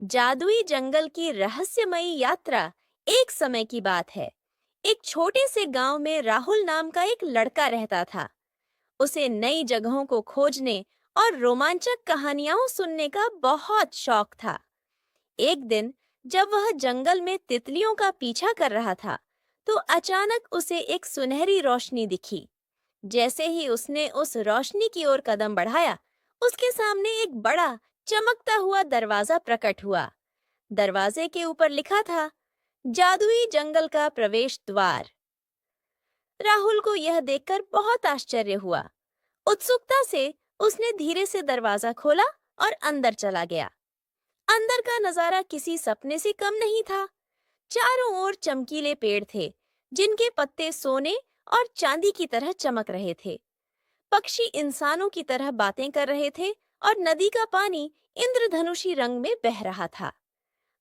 जादुई जंगल की रहस्यमयी यात्रा एक समय की बात है। एक छोटे से गांव में राहुल नाम का एक लड़का रहता था। उसे नई जगहों को खोजने और रोमांचक कहानियां सुनने का बहुत शौक था। एक दिन जब वह जंगल में तितलियों का पीछा कर रहा था, तो अचानक उसे एक सुनहरी रोशनी दिखी। जैसे ही उसने उस रोशनी की ओर कदम बढ़ाया, उसके सामने एक बड़ा चमकता हुआ दरवाजा प्रकट हुआ। दरवाजे के ऊपर लिखा था, जादुई जंगल का प्रवेश द्वार। राहुल को यह देखकर बहुत आश्चर्य हुआ। उत्सुकता से उसने धीरे से दरवाजा खोला और अंदर चला गया। अंदर का नजारा किसी सपने से कम नहीं था। चारों ओर चमकीले पेड़ थे, जिनके पत्ते सोने और चांदी की तरह चमक रहे थे। पक्षी इंसानों की तरह बातें कर रहे थे और नदी का पानी इंद्रधनुषी रंग में बह रहा था।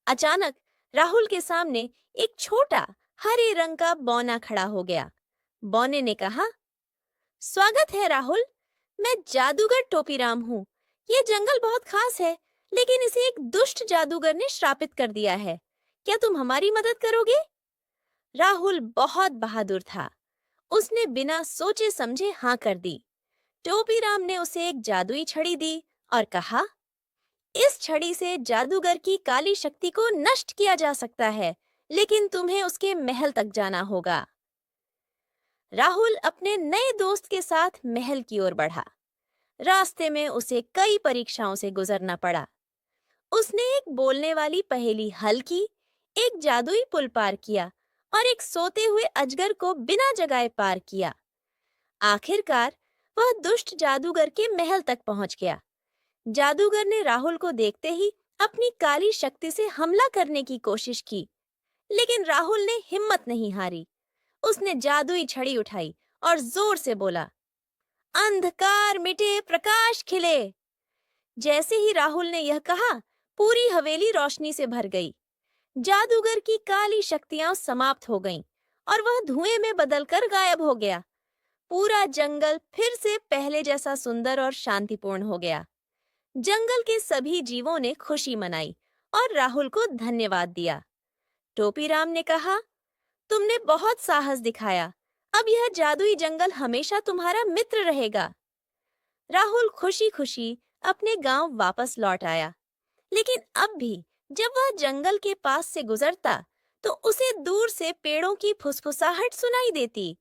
अचानक राहुल के सामने एक छोटा हरे रंग का बौना खड़ा हो गया। बौने ने कहा, स्वागत है राहुल, मैं जादूगर टोपीराम हूँ। ये जंगल बहुत खास है, लेकिन इसे एक दुष्ट जादूगर ने श्रापित कर दिया है। क्या तुम हमारी मदद करोगे? राहुल बहुत बहादुर था। उसने बिना सोचे समझे हाँ कर दी। टोपीराम ने उसे एक जादुई छड़ी दी और कहा, इस छड़ी से जादूगर की काली शक्ति को नष्ट किया जा सकता है, लेकिन तुम्हें उसके महल तक जाना होगा। राहुल अपने नए दोस्त के साथ महल की ओर बढ़ा। रास्ते में उसे कई परीक्षाओं से गुजरना पड़ा। उसने एक बोलने वाली पहेली हल की, एक जादुई पुल पार किया और एक सोते हुए अजगर को बिना जगाए पार किया। आखिरकार वह दुष्ट जादूगर के महल तक पहुंच गया। जादूगर ने राहुल को देखते ही अपनी काली शक्ति से हमला करने की कोशिश की, लेकिन राहुल ने हिम्मत नहीं हारी। उसने जादुई छड़ी उठाई और जोर से बोला, अंधकार मिटे प्रकाश खिले। जैसे ही राहुल ने यह कहा, पूरी हवेली रोशनी से भर गई। जादूगर की काली शक्तियां समाप्त हो गईं और वह धुएं में बदलकर गायब हो गया। पूरा जंगल फिर से पहले जैसा सुंदर और शांतिपूर्ण हो गया। जंगल के सभी जीवों ने खुशी मनाई और राहुल को धन्यवाद दिया। टोपीराम ने कहा, तुमने बहुत साहस दिखाया। अब यह जादुई जंगल हमेशा तुम्हारा मित्र रहेगा। राहुल खुशी खुशी अपने गांव वापस लौट आया, लेकिन अब भी जब वह जंगल के पास से गुजरता, तो उसे दूर से पेड़ों की फुसफुसाहट सुनाई देती।